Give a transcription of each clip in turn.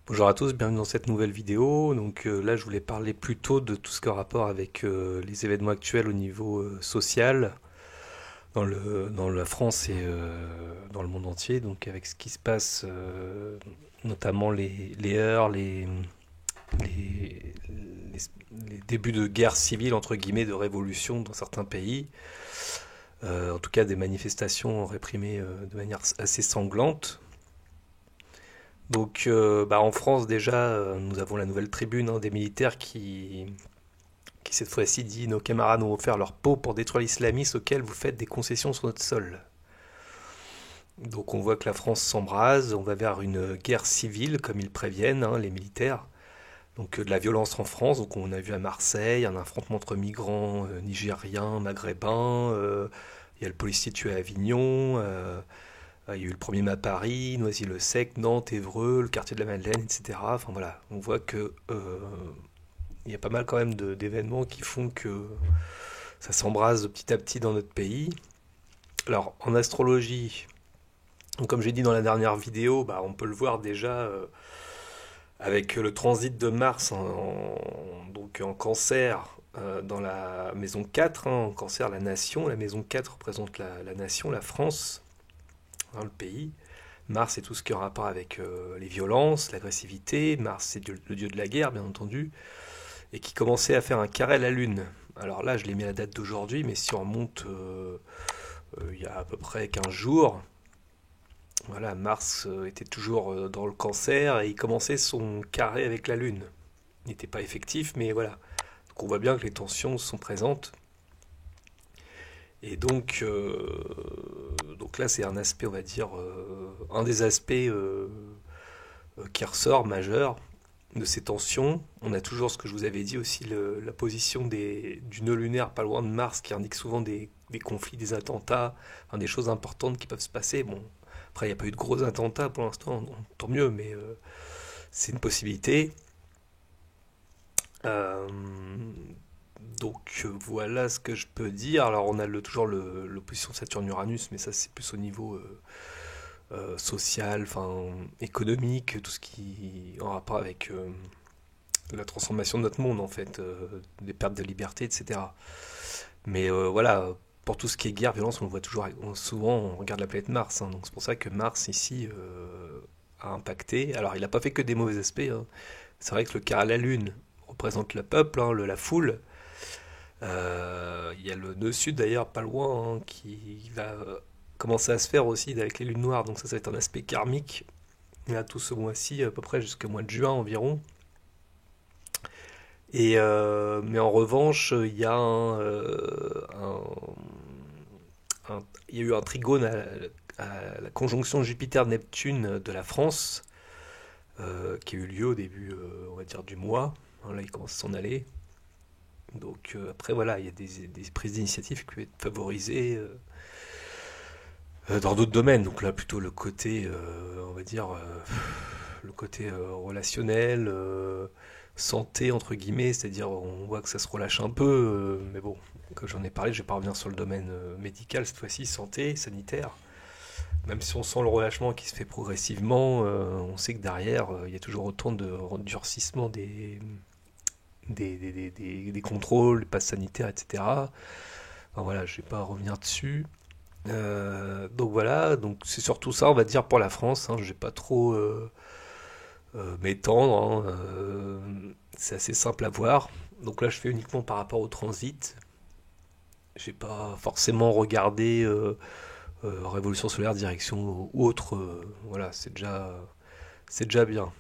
Bonjour à tous, bienvenue dans cette nouvelle vidéo. Là, je voulais parler plutôt de tout ce qui a rapport avec les événements actuels au niveau social dans la France et dans le monde entier. Donc avec ce qui se passe, notamment les heurts, les, les débuts de guerre civile entre guillemets, de révolution dans certains pays. En tout cas, des manifestations réprimées de manière assez sanglante. En France déjà, nous avons la nouvelle tribune des militaires qui cette fois-ci dit: nos camarades ont offert leur peau pour détruire l'islamisme auquel vous faites des concessions sur notre sol. Donc on voit que la France s'embrase, on va vers une guerre civile comme ils préviennent, les militaires. De la violence en France, donc on a vu à Marseille un affrontement entre migrants nigériens, maghrébins, il y a le policier tué à Avignon, il y a eu le 1er mai à Paris, Noisy-le-Sec, Nantes, Évreux, le quartier de la Madeleine, etc. Enfin voilà, on voit que il y a pas mal quand même d'événements qui font que ça s'embrase petit à petit dans notre pays. Alors en astrologie, donc comme j'ai dit dans la dernière vidéo, on peut le voir déjà avec le transit de Mars en cancer dans la maison 4, en cancer la nation, la maison 4 représente la nation, la France, le pays. Mars, c'est tout ce qui est en rapport avec les violences, l'agressivité. Mars, c'est le dieu de la guerre, bien entendu, et qui commençait à faire un carré à la Lune. Alors là, je l'ai mis à la date d'aujourd'hui, mais si on remonte il y a à peu près 15 jours, voilà, Mars était toujours dans le cancer et il commençait son carré avec la Lune. Il n'était pas effectif, mais voilà. Donc on voit bien que les tensions sont présentes. Et donc là, c'est un aspect, on va dire, un des aspects qui ressort majeur de ces tensions. On a toujours ce que je vous avais dit aussi, la position du nœud lunaire pas loin de Mars qui indique souvent des conflits, des attentats, enfin, des choses importantes qui peuvent se passer. Bon, après, il n'y a pas eu de gros attentats pour l'instant, tant mieux, mais c'est une possibilité. Euh, voilà ce que je peux dire. Alors on a toujours l'opposition Saturne-Uranus, mais ça c'est plus au niveau social, enfin économique, tout ce qui en rapport avec la transformation de notre monde en fait, des pertes de liberté, etc. Mais voilà, pour tout ce qui est guerre, violence, on le voit toujours, souvent on regarde la planète Mars, donc c'est pour ça que Mars ici a impacté. Alors il n'a pas fait que des mauvais aspects, hein. C'est vrai que le carré à la Lune représente le peuple, la foule. Il y a le nœud sud d'ailleurs, pas loin, qui va commencer à se faire aussi avec les lunes noires, donc ça va être un aspect karmique. Et là, tout ce mois-ci, à peu près jusqu'au mois de juin environ. Mais en revanche, il y a eu un trigone à la conjonction Jupiter-Neptune de la France, qui a eu lieu au début, on va dire, du mois. Là, il commence à s'en aller. Après, voilà, il y a des prises d'initiative qui peuvent être favorisées dans d'autres domaines. Donc là, plutôt le côté, on va dire, le côté relationnel, santé, entre guillemets, c'est-à-dire on voit que ça se relâche un peu, mais bon, comme j'en ai parlé, je vais pas revenir sur le domaine médical cette fois-ci, santé, sanitaire. Même si on sent le relâchement qui se fait progressivement, on sait que derrière, il y a toujours autant de durcissement des contrôles, des passes sanitaires, etc. Enfin, voilà, je ne vais pas revenir dessus. Donc voilà, donc c'est surtout ça, on va dire, pour la France, hein. Je vais pas trop m'étendre, hein. C'est assez simple à voir. Donc là, je fais uniquement par rapport au transit. J'ai pas forcément regardé Révolution solaire, direction ou autre. Voilà, c'est déjà bien.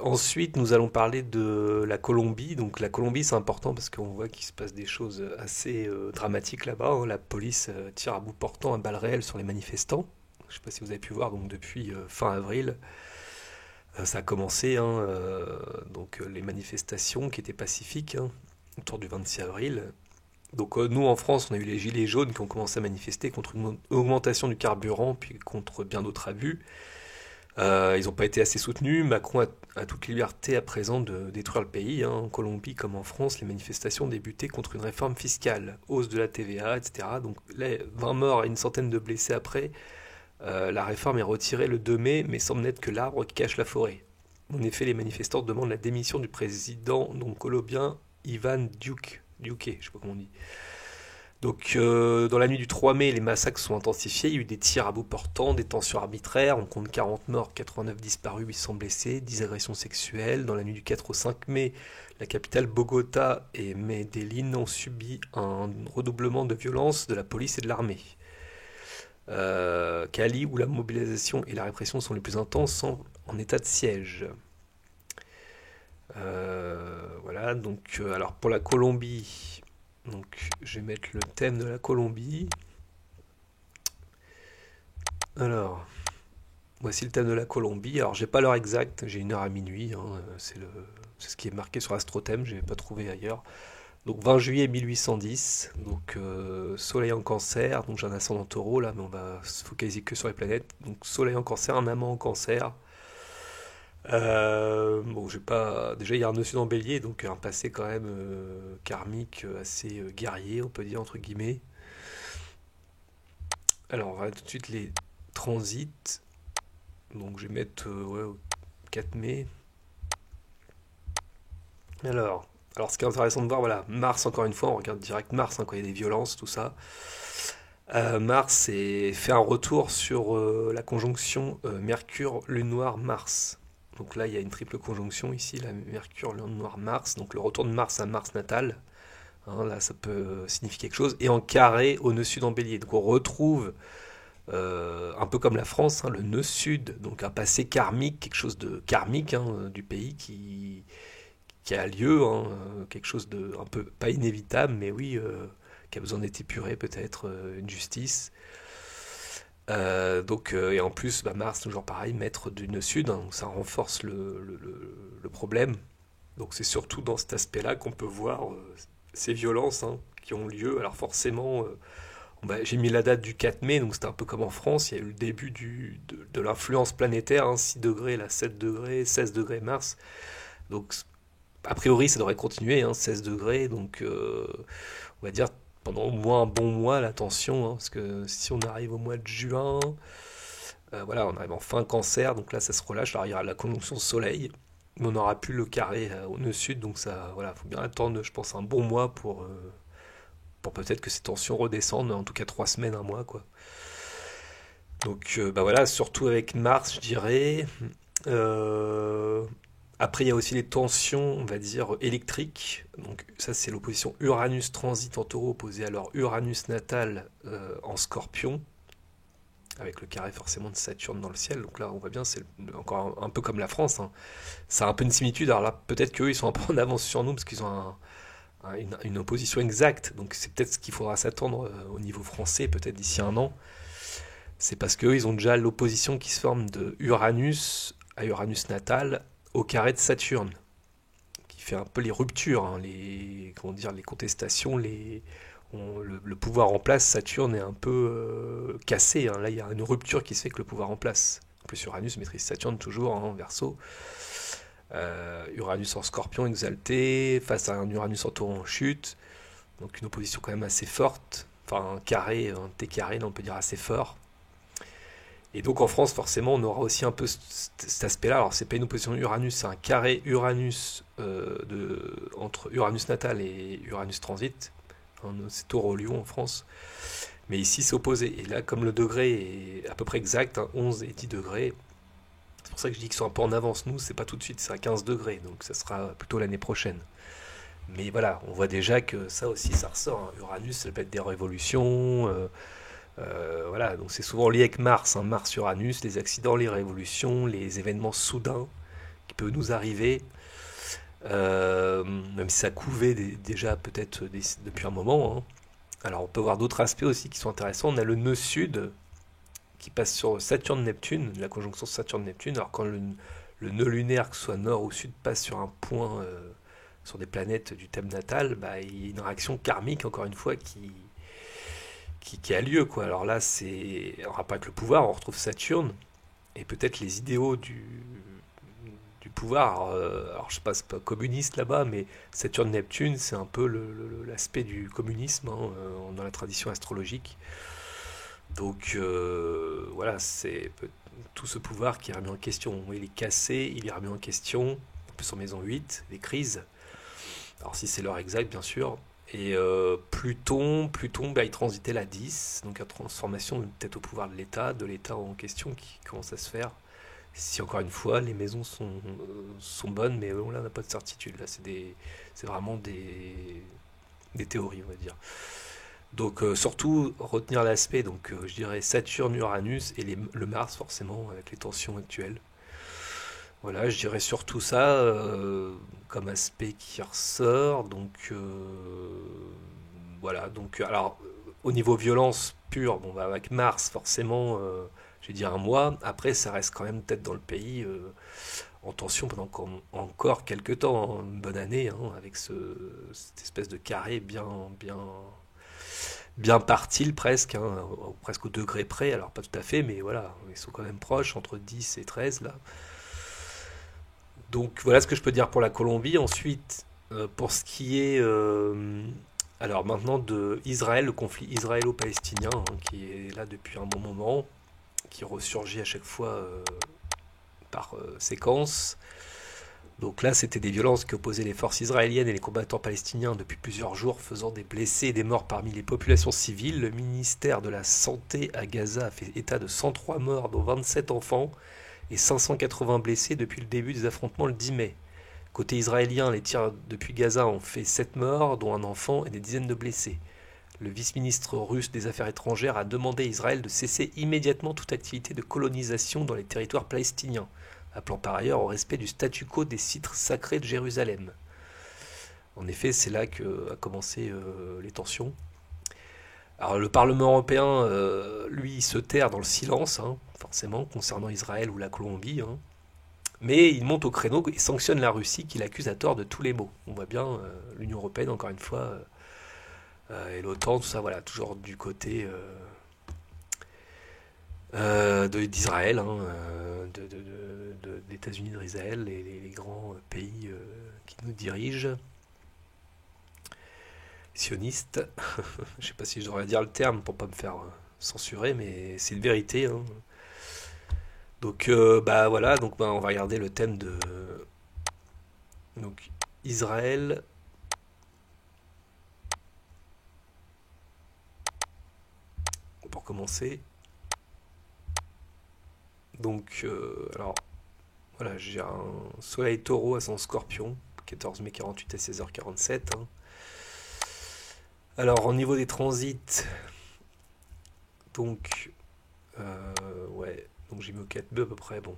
Ensuite, nous allons parler de la Colombie. Donc la Colombie, c'est important parce qu'on voit qu'il se passe des choses assez dramatiques là-bas, hein. La police tire à bout portant à balles réelles sur les manifestants. Je ne sais pas si vous avez pu voir, donc depuis fin avril, ça a commencé, hein, les manifestations qui étaient pacifiques, hein, autour du 26 avril. Nous en France, on a eu les gilets jaunes qui ont commencé à manifester contre une augmentation du carburant, puis contre bien d'autres abus. Ils n'ont pas été assez soutenus. Macron a toute liberté à présent de détruire le pays, hein. En Colombie comme en France, les manifestations débutaient contre une réforme fiscale, hausse de la TVA, etc. Donc là, 20 morts et une centaine de blessés après. La réforme est retirée le 2 mai, mais semble n'être que l'arbre qui cache la forêt. En effet, les manifestants demandent la démission du président donc colombien Ivan Duque. Duque, je sais pas comment on dit. Donc, dans la nuit du 3 mai, les massacres sont intensifiés. Il y a eu des tirs à bout portant, des tensions arbitraires. On compte 40 morts, 89 disparus, 800 blessés, 10 agressions sexuelles. Dans la nuit du 4 au 5 mai, la capitale Bogota et Medellín ont subi un redoublement de violence de la police et de l'armée. Cali, où la mobilisation et la répression sont les plus intenses, sont en état de siège. Voilà, donc, alors pour la Colombie, donc je vais mettre le thème de la Colombie. Alors, voici le thème de la Colombie. Alors, j'ai pas l'heure exacte, j'ai 1 heure à minuit, hein, c'est ce qui est marqué sur AstroThème, je n'ai pas trouvé ailleurs. Donc 20 juillet 1810, donc Soleil en Cancer, donc j'ai un ascendant Taureau là, mais on va se focaliser que sur les planètes. Donc Soleil en Cancer, un amant en Cancer. Bon, j'ai pas. Déjà, il y a un nœud sud en Bélier, donc un passé quand même karmique, assez guerrier, on peut dire entre guillemets. Alors, on va tout de suite les transits. Donc, je vais mettre ouais, au 4 mai. Alors, ce qui est intéressant de voir, voilà, Mars, encore une fois, on regarde direct Mars, hein, quand il y a des violences, tout ça. Mars fait un retour sur la conjonction Mercure, Lune Noire, Mars. Donc là, il y a une triple conjonction ici, la Mercure, Lune Noire, Mars. Donc le retour de Mars à Mars natal, hein, là, ça peut signifier quelque chose. Et en carré au nœud sud en bélier. Donc on retrouve, un peu comme la France, hein, le nœud sud, donc un passé karmique, quelque chose de karmique, hein, du pays qui a lieu, hein, quelque chose de un peu, pas inévitable, mais oui, qui a besoin d'être épuré peut-être, une justice. Donc, et en plus, bah, Mars, toujours pareil, maître du nœud sud, hein, donc ça renforce le problème. Donc c'est surtout dans cet aspect-là qu'on peut voir ces violences, hein, qui ont lieu. Alors forcément, bah, j'ai mis la date du 4 mai, donc c'était un peu comme en France, il y a eu le début de l'influence planétaire, hein, 6 degrés, là 7 degrés, 16 degrés Mars. Donc a priori ça devrait continuer, hein, 16 degrés, donc on va dire pendant au moins un bon mois la tension, hein, parce que si on arrive au mois de juin, voilà, on arrive en fin cancer, donc là ça se relâche, alors il y aura la conjonction soleil, mais on n'aura plus le carré au nœud sud, donc ça, voilà, faut bien attendre, je pense, un bon mois pour peut-être que ces tensions redescendent, en tout cas 3 semaines, un mois, quoi. Donc bah voilà, surtout avec Mars, je dirais. Euh, Après, il y a aussi les tensions, on va dire, électriques. Donc ça, c'est l'opposition Uranus transit en taureau opposé à leur Uranus natal en scorpion, avec le carré forcément de Saturne dans le ciel. Donc là, on voit bien, c'est encore un peu comme la France, hein. Ça a un peu une similitude. Alors là, peut-être qu'eux, ils sont un peu en avance sur nous, parce qu'ils ont une opposition exacte. Donc c'est peut-être ce qu'il faudra s'attendre au niveau français, peut-être d'ici un an. C'est parce qu'eux, ils ont déjà l'opposition qui se forme de Uranus à Uranus natal au carré de Saturne, qui fait un peu les ruptures, hein, comment dire, les contestations, le pouvoir en place, Saturne est un peu cassé, hein. Là, il y a une rupture qui se fait que le pouvoir en place. En plus, Uranus maîtrise Saturne toujours, hein, en Verseau. Uranus en Scorpion exalté face à un Uranus en Taureau en chute, donc une opposition quand même assez forte. Enfin, un carré, un T carré, là, on peut dire assez fort. Et donc en France, forcément, on aura aussi un peu cet aspect-là. Alors, c'est pas une opposition Uranus, c'est un carré Uranus entre Uranus natal et Uranus transit. Hein, c'est Taureau-Lion en France. Mais ici, c'est opposé. Et là, comme le degré est à peu près exact, hein, 11 et 10 degrés, c'est pour ça que je dis qu'ils sont un peu en avance. Nous, c'est pas tout de suite, c'est à 15 degrés. Donc ça sera plutôt l'année prochaine. Mais voilà, on voit déjà que ça aussi, ça ressort, hein. Uranus, ça peut être des révolutions. Voilà, donc c'est souvent lié avec Mars, hein, Mars-Uranus, les accidents, les révolutions, les événements soudains qui peuvent nous arriver, même si ça couvait déjà peut-être depuis un moment, hein. Alors on peut voir d'autres aspects aussi qui sont intéressants. On a le nœud sud qui passe sur Saturne-Neptune, la conjonction Saturne-Neptune. Alors quand le nœud lunaire, que ce soit nord ou sud, passe sur un point, sur des planètes du thème natal, bah, il y a une réaction karmique, encore une fois, qui a lieu, quoi. Alors là, c'est en rapport avec le pouvoir, on retrouve Saturne, et peut-être les idéaux du pouvoir. Alors je sais pas, c'est pas communiste là-bas, mais Saturne-Neptune, c'est un peu l'aspect du communisme, hein, dans la tradition astrologique. Donc voilà, c'est tout ce pouvoir qui est remis en question. Il est cassé, il est remis en question. En plus en maison 8, les crises. Alors si c'est l'heure exacte, bien sûr. Et Pluton, bah, il transitait la 10, donc la transformation peut-être au pouvoir de l'État en question qui commence à se faire. Si encore une fois, les maisons sont bonnes, mais là on n'a pas de certitude. Là, c'est vraiment des théories, on va dire. Donc surtout retenir l'aspect, donc je dirais Saturne, Uranus et le Mars forcément avec les tensions actuelles. Voilà, je dirais surtout ça comme aspect qui ressort. Donc voilà, donc alors au niveau violence pure, bon bah avec Mars forcément, je vais dire un mois. Après, ça reste quand même peut-être dans le pays en tension pendant encore quelques temps, hein, une bonne année, hein, avec cette espèce de carré bien parti presque, hein, presque au degré près. Alors pas tout à fait, mais voilà, ils sont quand même proches entre 10 et 13 là. Donc voilà ce que je peux dire pour la Colombie. Ensuite, pour ce qui est alors maintenant de Israël, le conflit israélo-palestinien hein, qui est là depuis un bon moment, qui ressurgit à chaque fois par séquence. Donc là, c'était des violences qui opposaient les forces israéliennes et les combattants palestiniens depuis plusieurs jours, faisant des blessés et des morts parmi les populations civiles. Le ministère de la Santé à Gaza a fait état de 103 morts, dont 27 enfants, et 580 blessés depuis le début des affrontements le 10 mai. Côté israélien, les tirs depuis Gaza ont fait 7 morts, dont un enfant et des dizaines de blessés. Le vice-ministre russe des Affaires étrangères a demandé à Israël de cesser immédiatement toute activité de colonisation dans les territoires palestiniens, appelant par ailleurs au respect du statu quo des sites sacrés de Jérusalem. En effet, c'est là que a commencé les tensions. Alors le Parlement européen, lui, se terre dans le silence, hein, forcément, concernant Israël ou la Colombie, hein. Mais il monte au créneau et sanctionne la Russie qui l'accuse à tort de tous les maux. On voit bien l'Union européenne, encore une fois, et l'OTAN, tout ça, voilà, toujours du côté d'Israël, hein, des États-Unis d'Israël, les grands pays qui nous dirigent, sionistes. Je ne sais pas si je devrais dire le terme pour pas me faire censurer, mais c'est une vérité, hein. Donc bah voilà, donc bah, on va regarder le thème de donc Israël pour commencer. Donc alors voilà, j'ai un soleil taureau à son scorpion, 14 mai 48 à 16h47, hein. Alors au niveau des transits, donc ouais, donc j'ai mis au 4B à peu près, bon.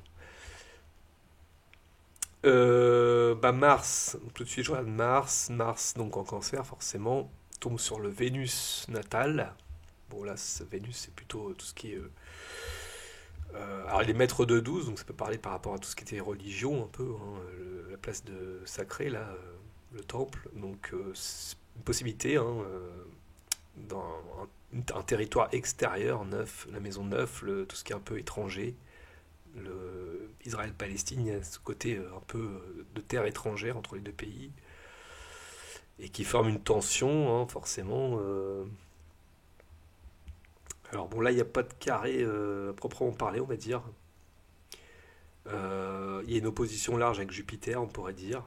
Bah Mars, tout de suite je regarde Mars donc en cancer forcément, tombe sur le Vénus natal. Bon là, Vénus c'est plutôt tout ce qui est alors il est maître de 12, donc ça peut parler par rapport à tout ce qui était religion un peu, hein, la place de sacré là, le temple. Donc c'est une possibilité, hein, dans un territoire extérieur neuf, la maison neuf, tout ce qui est un peu étranger, le Israël-Palestine, il y a ce côté un peu de terre étrangère entre les deux pays et qui forme une tension, hein, forcément. Alors bon là il n'y a pas de carré à proprement parler, on va dire. Il y a une opposition large avec Jupiter, on pourrait dire,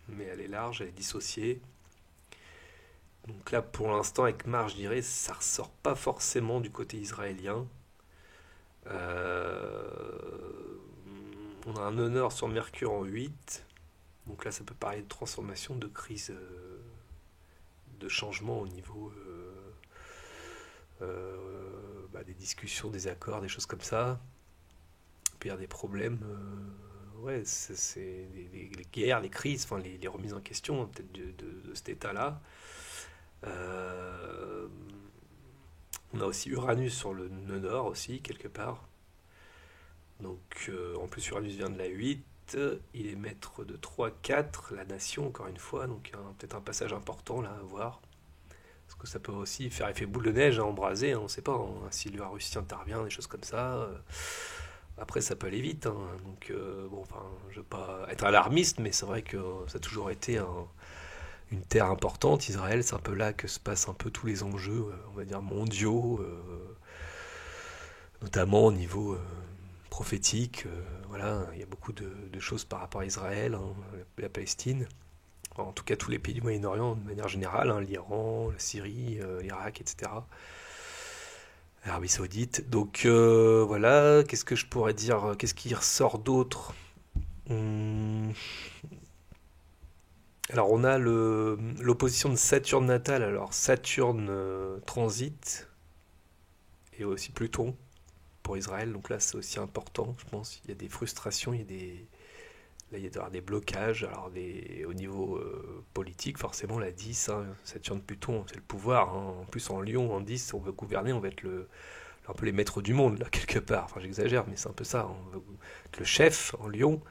mais elle est large, elle est dissociée. Donc là, pour l'instant, avec Mars, je dirais, ça ressort pas forcément du côté israélien. Euh, on a un honneur sur Mercure en 8. Donc là, ça peut parler de transformation, de crise, de changement au niveau bah, des discussions, des accords, des choses comme ça. Puis il y a des problèmes, ouais, c'est les guerres, les crises, enfin les remises en question hein, peut-être de cet état-là. Euh, on a aussi Uranus sur le nœud nord aussi, quelque part. Donc en plus Uranus vient de la 8, il est maître de 3-4, la nation encore une fois, donc peut-être un passage important là à voir. Parce que ça peut aussi faire effet boule de neige, hein, embraser, hein, on ne sait pas, hein, si le Russie intervient, des choses comme ça. Après, ça peut aller vite, hein, donc bon, enfin, je veux pas être alarmiste, mais c'est vrai que ça a toujours été une terre importante. Israël, c'est un peu là que se passent un peu tous les enjeux, on va dire mondiaux. notamment au niveau prophétique. Voilà, il y a beaucoup de choses par rapport à Israël, hein, la Palestine. En tout cas, tous les pays du Moyen-Orient de manière générale, hein, l'Iran, la Syrie, l'Irak, etc. L'Arabie Saoudite. Donc voilà, qu'est-ce que je pourrais dire? Qu'est-ce qui ressort d'autre? Hum, Alors on a l'opposition de Saturne natale. Alors Saturne transite et aussi Pluton pour Israël. Donc là c'est aussi important, je pense. Il y a des frustrations, là, il y a des blocages. Alors au niveau politique, forcément la 10, hein, Saturne-Pluton, c'est le pouvoir, hein. En plus en Lion, en 10, on veut gouverner, on va être un peu les maîtres du monde, là, quelque part. Enfin j'exagère, mais c'est un peu ça. On veut être le chef en Lion.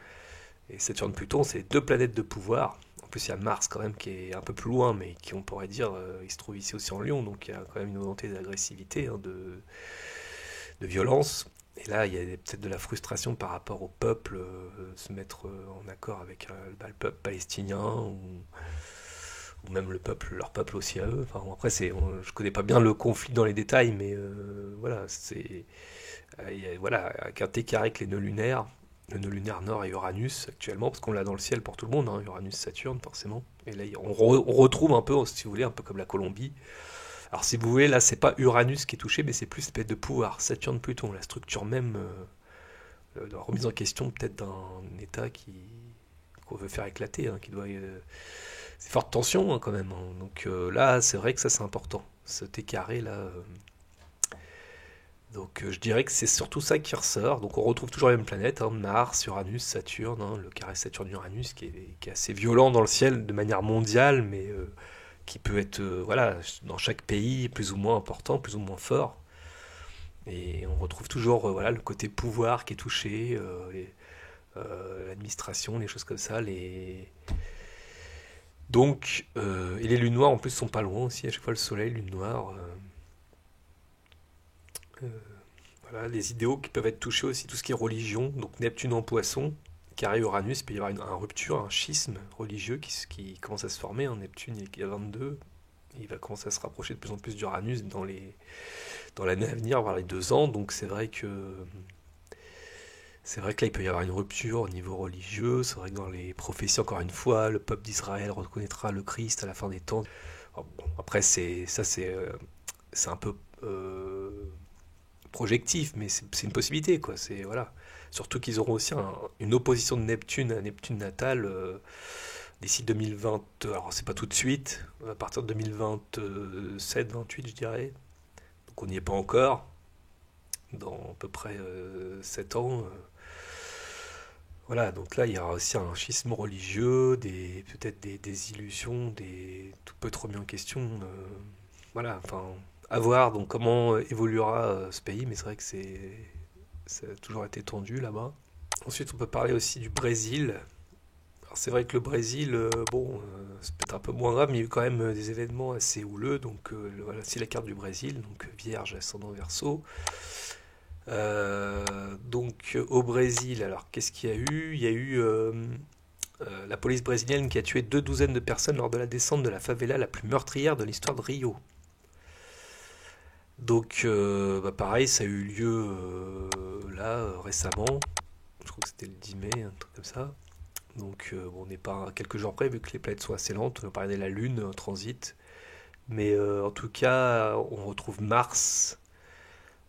Et Saturne-Pluton, c'est deux planètes de pouvoir. En plus, il y a Mars quand même qui est un peu plus loin, mais qui, on pourrait dire, il se trouve ici aussi en Lion, donc il y a quand même une volonté d'agressivité, hein, de violence. Et là, il y a peut-être de la frustration par rapport au peuple, se mettre en accord avec le peuple palestinien ou même leur peuple aussi à eux. Enfin, après, je connais pas bien le conflit dans les détails, mais voilà, voilà, avec un T carré avec les nœuds lunaires. Le nœud lunaire nord et Uranus actuellement, parce qu'on l'a dans le ciel pour tout le monde, hein, Uranus-Saturne forcément. Et là, on retrouve un peu, si vous voulez, un peu comme la Colombie. Alors si vous voulez, là, c'est pas Uranus qui est touché, mais c'est plus l'espèce de pouvoir. Saturne-Pluton, la structure même, la remise en question peut-être d'un État qu'on veut faire éclater, hein, qui doit... c'est forte tension hein, quand même, hein. Donc là, c'est vrai que ça c'est important. Ce T carré là, donc je dirais que c'est surtout ça qui ressort. Donc on retrouve toujours les mêmes planètes, hein, Mars, Uranus, Saturne, hein, le carré Saturne-Uranus qui est assez violent dans le ciel de manière mondiale, mais qui peut être voilà, dans chaque pays plus ou moins important, plus ou moins fort. Et on retrouve toujours voilà, le côté pouvoir qui est touché, l'administration, les choses comme ça. Donc, et les lunes noires en plus sont pas loin aussi, à chaque fois le soleil, lune noire. Euh, Voilà, les idéaux qui peuvent être touchés aussi, tout ce qui est religion, donc Neptune en poisson, carré Uranus, il peut y avoir une rupture, un schisme religieux qui commence à se former, hein. Neptune il est à 22, il va commencer à se rapprocher de plus en plus d'Uranus dans l'année à venir, voire les 2 ans, donc c'est vrai que là il peut y avoir une rupture au niveau religieux, c'est vrai que dans les prophéties, encore une fois, le peuple d'Israël reconnaîtra le Christ à la fin des temps. Alors, bon, après c'est un peu projectif, mais c'est une possibilité, quoi. C'est voilà. Surtout qu'ils auront aussi une opposition de Neptune à Neptune natal d'ici 2020. Alors c'est pas tout de suite, à partir de 2027-28, je dirais. Donc on n'y est pas encore. Dans à peu près 7 ans. Voilà, donc là il y aura aussi un schisme religieux, peut-être des illusions, tout peut être remis en question. Voilà, enfin, à voir donc comment évoluera ce pays, mais c'est vrai que ça a toujours été tendu là-bas. Ensuite, on peut parler aussi du Brésil. Alors, c'est vrai que le Brésil, bon, c'est peut-être un peu moins grave, mais il y a eu quand même des événements assez houleux. Donc, voilà, c'est la carte du Brésil, donc Vierge, ascendant Verseau. Donc, au Brésil, alors qu'est-ce qu'il y a eu? Il y a eu la police brésilienne qui a tué 2 douzaines de personnes lors de la descente de la favela la plus meurtrière de l'histoire de Rio. Donc, bah, pareil, ça a eu lieu là récemment. Je crois que c'était le 10 mai, un truc comme ça. Donc, bon, on n'est pas à quelques jours près vu que les planètes sont assez lentes. On va parler de la Lune en transit. Mais en tout cas, on retrouve Mars.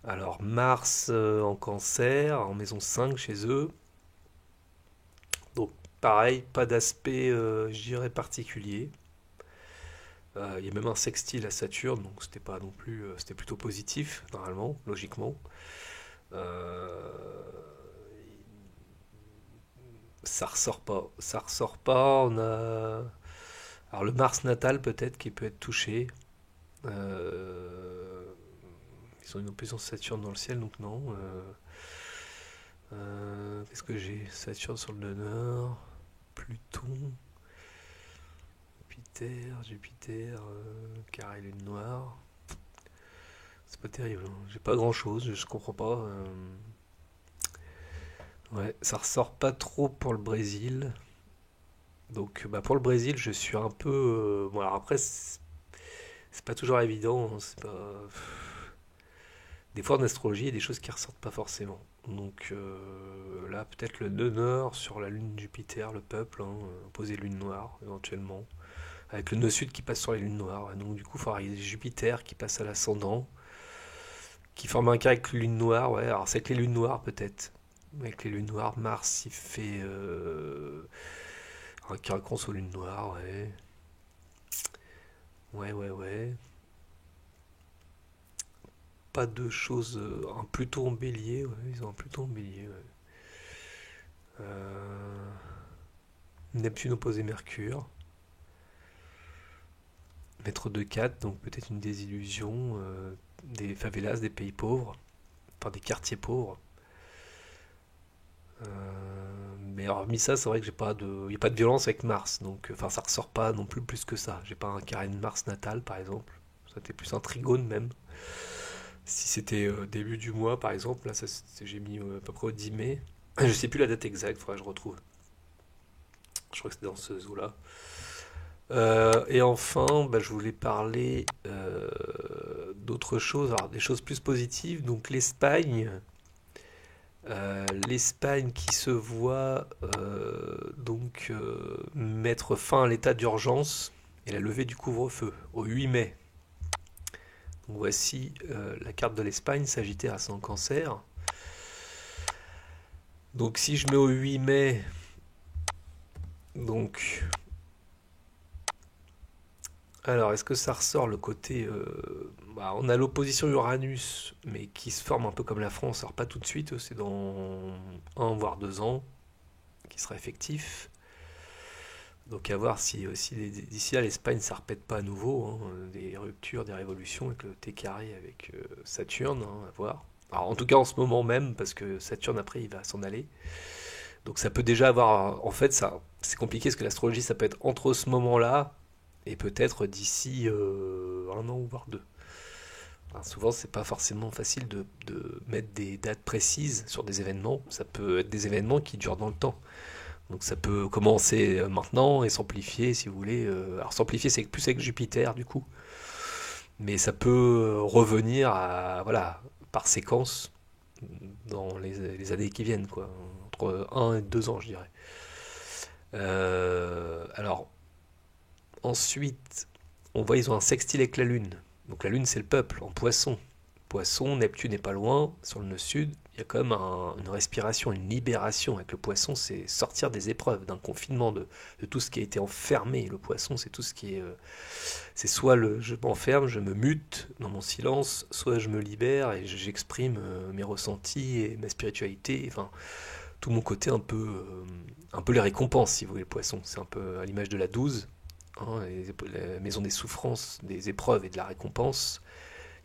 Alors, Mars en Cancer, en maison 5 chez eux. Donc, pareil, pas d'aspect, je dirais, particulier. Il y a même un sextile à Saturne, donc c'était pas non plus, c'était plutôt positif normalement, logiquement. Euh, Ça ressort pas, ça ressort pas. On a alors le Mars natal peut-être qui peut être touché. Euh, Ils ont une opposition Saturne dans le ciel, donc non. Qu'est-ce que j'ai? Saturne sur le nord, Pluton, Jupiter, carré lune noire. C'est pas terrible, hein. J'ai pas grand-chose, je comprends pas. Ouais, ça ressort pas trop pour le Brésil. Donc, bah, pour le Brésil, je suis un peu. Bon, alors après, c'est pas toujours évident, hein, c'est pas. Des fois en astrologie, il y a des choses qui ressortent pas forcément. Donc là, peut-être le nœud nord sur la lune Jupiter, le peuple, hein, opposé lune noire, éventuellement. Avec le nœud sud qui passe sur la lune noire. Et donc du coup, il faudra Jupiter qui passe à l'ascendant, qui forme un carré avec lune noire. Ouais, alors c'est avec les lunes noires peut-être. Avec les lunes noires, Mars il fait un carré sur lune noire, ouais. Ouais, ouais, ouais. Pas de choses. Un Pluton en bélier, ouais, ils ont un Pluton en bélier, ouais. Euh, Neptune opposé Mercure. Maître de 4, donc peut-être une désillusion, des favelas, des pays pauvres, enfin des quartiers pauvres. Mais hormis ça, c'est vrai que j'ai pas de, y a pas de violence avec Mars, donc enfin ça ressort pas non plus que ça. J'ai pas un carré de Mars natal par exemple. Ça c'était plus un trigone même. Si c'était début du mois par exemple, là j'ai mis à peu près au 10 mai. Je sais plus la date exacte, faudrait que je retrouve. Je crois que c'était dans ce zoo-là. Et enfin, bah, je voulais parler d'autres choses, alors des choses plus positives. Donc l'Espagne qui se voit mettre fin à l'état d'urgence et la levée du couvre-feu au 8 mai. Donc voici la carte de l'Espagne, Sagittaire ascendant Cancer. Donc si je mets au 8 mai, donc alors, est-ce que ça ressort le côté... bah, on a l'opposition Uranus, mais qui se forme un peu comme la France, alors pas tout de suite, c'est dans 1 voire 2 ans, qui sera effectif. Donc à voir si d'ici là l'Espagne ça répète pas à nouveau, hein, des ruptures, des révolutions avec le T carré avec Saturne, hein, à voir. Alors en tout cas en ce moment même, parce que Saturne après il va s'en aller. Donc ça peut déjà avoir... En fait ça c'est compliqué parce que l'astrologie ça peut être entre ce moment-là et peut-être d'ici 1 an ou voire 2. Alors, souvent, c'est pas forcément facile de mettre des dates précises sur des événements. Ça peut être des événements qui durent dans le temps. Donc ça peut commencer maintenant et s'amplifier si vous voulez. Alors s'amplifier c'est plus avec Jupiter du coup. Mais ça peut revenir à, voilà, par séquence dans les années qui viennent, quoi. Entre 1 et 2 ans, je dirais. Alors, ensuite, on voit ils ont un sextile avec la Lune. Donc la Lune, c'est le peuple, en poisson. Poisson, Neptune n'est pas loin, sur le nœud sud. Il y a quand même une respiration, une libération avec le poisson, c'est sortir des épreuves, d'un confinement, de tout ce qui a été enfermé. Le poisson, c'est tout ce qui est... c'est soit je m'enferme, je me mute dans mon silence, soit je me libère et j'exprime mes ressentis et ma spiritualité, enfin, tout mon côté un peu les récompenses, si vous voulez, le poisson. C'est un peu à l'image de la 12, hein, la maison des souffrances, des épreuves et de la récompense,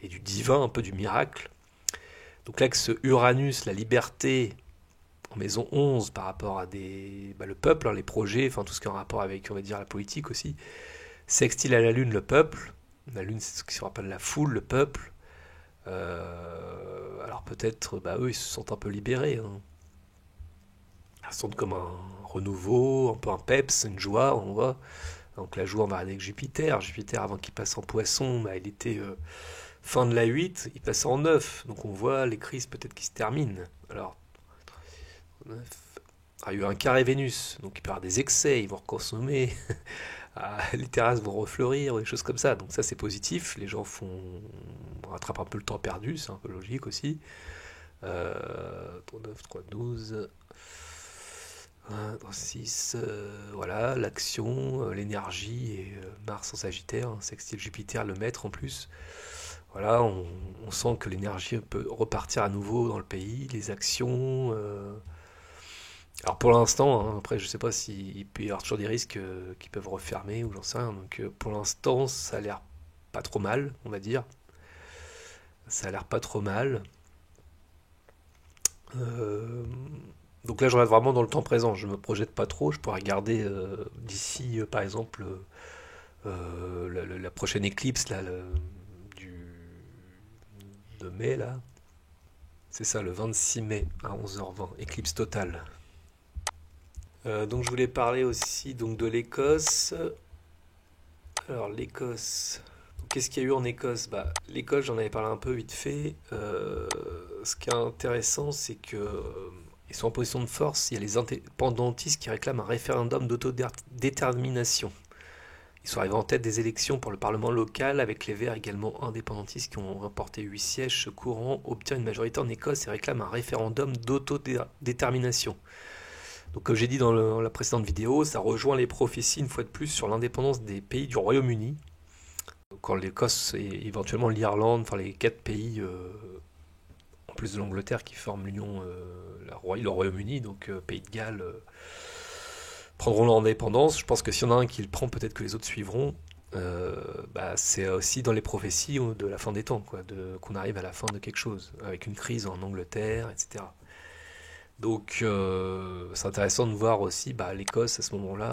et du divin, un peu du miracle. Donc là, que ce Uranus, la liberté, en maison 11 par rapport à le peuple, hein, les projets, enfin tout ce qui est en rapport avec, on va dire, la politique aussi, sextile à la Lune, le peuple. La Lune, c'est ce qui se rappelle la foule, le peuple. Alors peut-être, bah, eux, ils se sentent un peu libérés, hein. Ils se sentent comme un renouveau, un peu un peps, une joie, on voit. Donc la joie, on va aller avec Jupiter. Jupiter, avant qu'il passe en poisson, bah, il était fin de la 8, il passe en 9. Donc on voit les crises peut-être qui se terminent. Alors, 9. Ah, il y a eu un carré Vénus, donc il peut y avoir des excès, ils vont reconsommer. Ah, les terrasses vont refleurir, des choses comme ça. Donc ça c'est positif, les gens rattrapent un peu le temps perdu, c'est un peu logique aussi. 9, 3, 12, 1, 3, 6, voilà, l'action, l'énergie, et Mars en Sagittaire, hein, sextile Jupiter, le maître en plus. Voilà, on sent que l'énergie peut repartir à nouveau dans le pays, les actions. Alors pour l'instant, hein, après je sais pas s'il peut y avoir toujours des risques qui peuvent refermer ou j'en sais rien. Donc pour l'instant, ça a l'air pas trop mal, on va dire. Ça a l'air pas trop mal. Euh, donc là, je reste vraiment dans le temps présent. Je me projette pas trop. Je pourrais regarder d'ici, par exemple, la prochaine éclipse là, du, de mai là. C'est ça, le 26 mai à 11h20, éclipse totale. Donc je voulais parler aussi donc de l'Écosse. Alors l'Écosse, Qu'est-ce qu'il y a eu en Écosse? L'Écosse, j'en avais parlé un peu vite fait. Ce qui est intéressant, c'est que ils sont en position de force. Il y a les indépendantistes qui réclament un référendum d'autodétermination. Ils sont arrivés en tête des élections pour le Parlement local, avec les Verts également indépendantistes qui ont remporté 8 sièges. Ce courant obtient une majorité en Écosse et réclame un référendum d'autodétermination. Donc, comme j'ai dit dans la précédente vidéo, ça rejoint les prophéties une fois de plus sur l'indépendance des pays du Royaume-Uni. Quand l'Écosse et éventuellement l'Irlande, enfin les 4 pays, en plus de l'Angleterre, qui forment l'Union, le Royaume-Uni, donc Pays de Galles, prendront leur indépendance. Je pense que s'il y en a un qui le prend, peut-être que les autres suivront. C'est aussi dans les prophéties de la fin des temps, quoi, qu'on arrive à la fin de quelque chose, avec une crise en Angleterre, etc. Donc c'est intéressant de voir aussi l'Écosse à ce moment-là,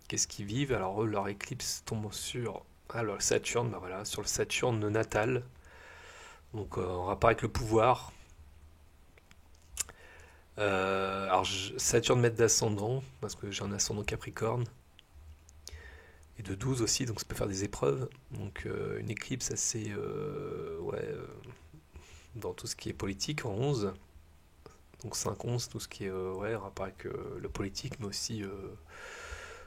qu'est-ce qu'ils vivent. Alors eux, leur éclipse tombe sur Saturne, voilà, sur le Saturne natal, donc en rapport avec le pouvoir. Saturne maître d'ascendant, parce que j'ai un ascendant Capricorne, et de 12 aussi, donc ça peut faire des épreuves. Donc une éclipse assez, dans tout ce qui est politique en 11. Donc 5-11, tout ce qui est rapport avec le politique, mais aussi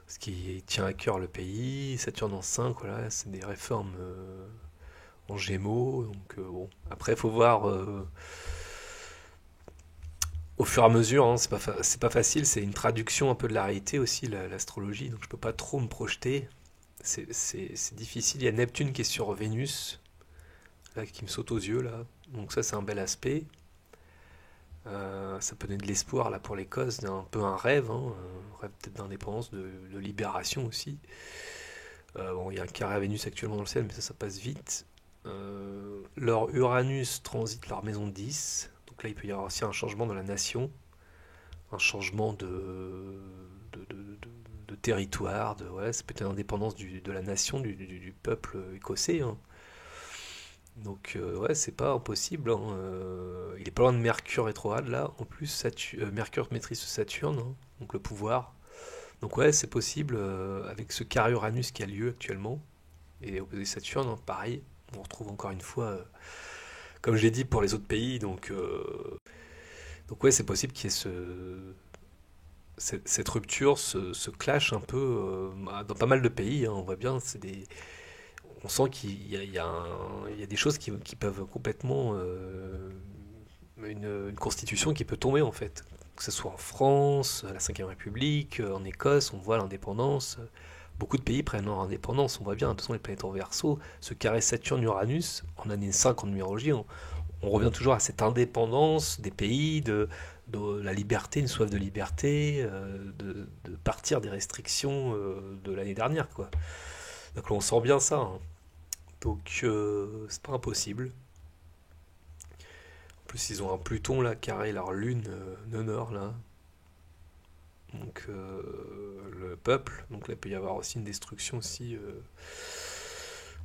ce qui tient à cœur le pays. Saturne en 5, voilà, c'est des réformes en Gémeaux. Donc bon, après, il faut voir au fur et à mesure, hein, c'est pas facile, c'est une traduction un peu de la réalité aussi, l'astrologie, donc je peux pas trop me projeter. C'est difficile. Il y a Neptune qui est sur Vénus, là, qui me saute aux yeux, là. Donc ça, c'est un bel aspect. Ça peut donner de l'espoir là pour l'Écosse, un peu un rêve, hein, un rêve peut-être d'indépendance, de libération aussi. Bon, il y a un carré à Vénus actuellement dans le ciel, mais ça passe vite. Leur Uranus transite leur maison 10, donc là il peut y avoir aussi un changement dans la nation, un changement de territoire, c'est peut-être l'indépendance de la nation, du peuple écossais, hein. Donc c'est pas impossible, hein. Il est pas loin de Mercure rétrograde là, en plus Mercure maîtrise Saturne, hein, donc le pouvoir. Donc c'est possible avec ce carré Uranus qui a lieu actuellement, et opposé Saturne, hein, pareil, on retrouve encore une fois, comme je l'ai dit pour les autres pays, donc c'est possible qu'il y ait cette rupture, ce clash un peu dans pas mal de pays, hein, on voit bien, on sent qu'il y a des choses qui peuvent complètement une constitution qui peut tomber en fait. Que ce soit en France, à la Ve République, en Écosse, on voit l'indépendance. Beaucoup de pays prennent leur indépendance, on voit bien, de toute façon les planètes en Verseau, ce carré Saturne-Uranus, en année 5 en numérologie, on revient toujours à cette indépendance des pays, de la liberté, une soif de liberté, de partir des restrictions de l'année dernière, quoi. Donc là, on sent bien ça, hein. Donc c'est pas impossible. En plus, ils ont un Pluton là, carré leur lune de nord là. Donc le peuple. Donc là, il peut y avoir aussi une destruction aussi,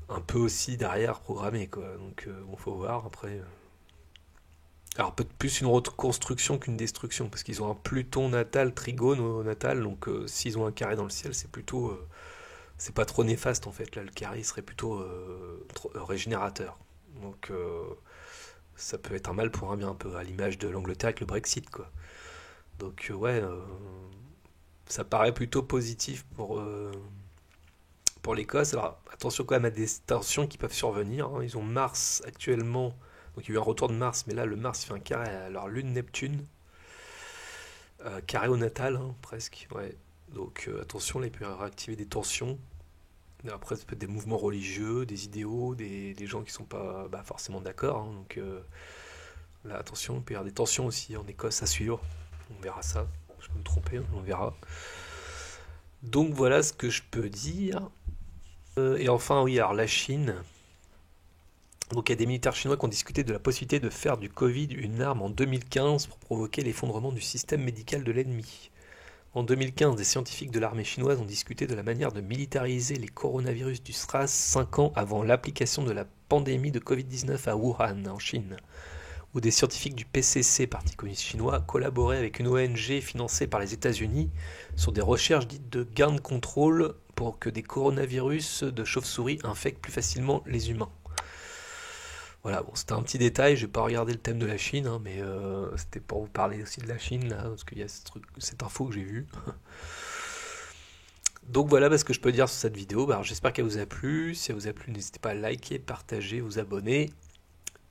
un peu aussi derrière programmée, quoi. Donc bon, faut voir après. Alors peut-être plus une reconstruction qu'une destruction, parce qu'ils ont un Pluton natal, trigone au natal, donc s'ils ont un carré dans le ciel, c'est pas trop néfaste en fait. Là, le carré serait plutôt régénérateur. Donc ça peut être un mal pour un bien, un peu à l'image de l'Angleterre avec le Brexit, quoi. Donc ça paraît plutôt positif pour l'Écosse. Alors attention quand même à des tensions qui peuvent survenir, hein. Ils ont Mars actuellement, donc il y a eu un retour de Mars, mais là le Mars fait un carré à leur lune Neptune, carré au natal, hein, presque. Ouais. Donc attention, là il peut y réactiver des tensions. Après, ça peut être des mouvements religieux, des idéaux, des gens qui sont pas forcément d'accord, hein. Donc là, attention, il peut y avoir des tensions aussi en Écosse à suivre. On verra ça. Je peux me tromper, hein, on verra. Donc voilà ce que je peux dire. Et enfin, oui, alors la Chine. Donc il y a des militaires chinois qui ont discuté de la possibilité de faire du Covid une arme en 2015 pour provoquer l'effondrement du système médical de l'ennemi. En 2015, des scientifiques de l'armée chinoise ont discuté de la manière de militariser les coronavirus du SRAS 5 ans avant l'application de la pandémie de Covid-19 à Wuhan, en Chine, où des scientifiques du PCC, Parti communiste chinois, collaboraient avec une ONG financée par les États-Unis sur des recherches dites de gain de contrôle pour que des coronavirus de chauve-souris infectent plus facilement les humains. Voilà, bon, c'était un petit détail, j'ai pas regardé le thème de la Chine, hein, mais c'était pour vous parler aussi de la Chine, là, parce qu'il y a cette info que j'ai vue. Donc voilà ce que je peux dire sur cette vidéo. Alors, j'espère qu'elle vous a plu. Si elle vous a plu, n'hésitez pas à liker, partager, vous abonner.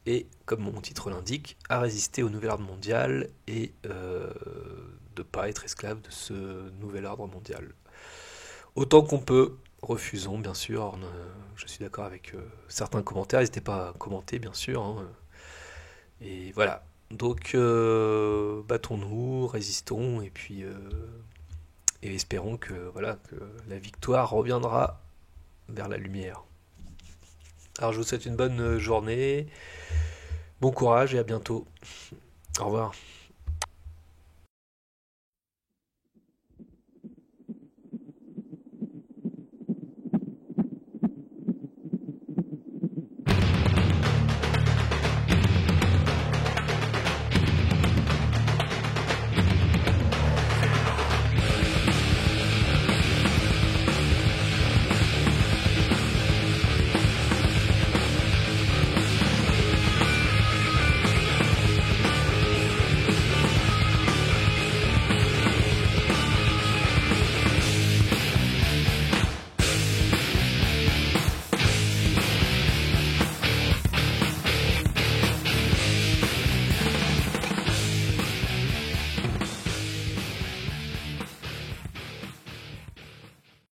Et comme mon titre l'indique, à résister au nouvel ordre mondial et de ne pas être esclave de ce nouvel ordre mondial. Autant qu'on peut, refusons bien sûr. Je suis d'accord avec certains commentaires, n'hésitez pas à commenter bien sûr. Hein. Et voilà. Donc battons-nous, résistons et puis et espérons que voilà que la victoire reviendra vers la lumière. Alors je vous souhaite une bonne journée, bon courage et à bientôt. Au revoir.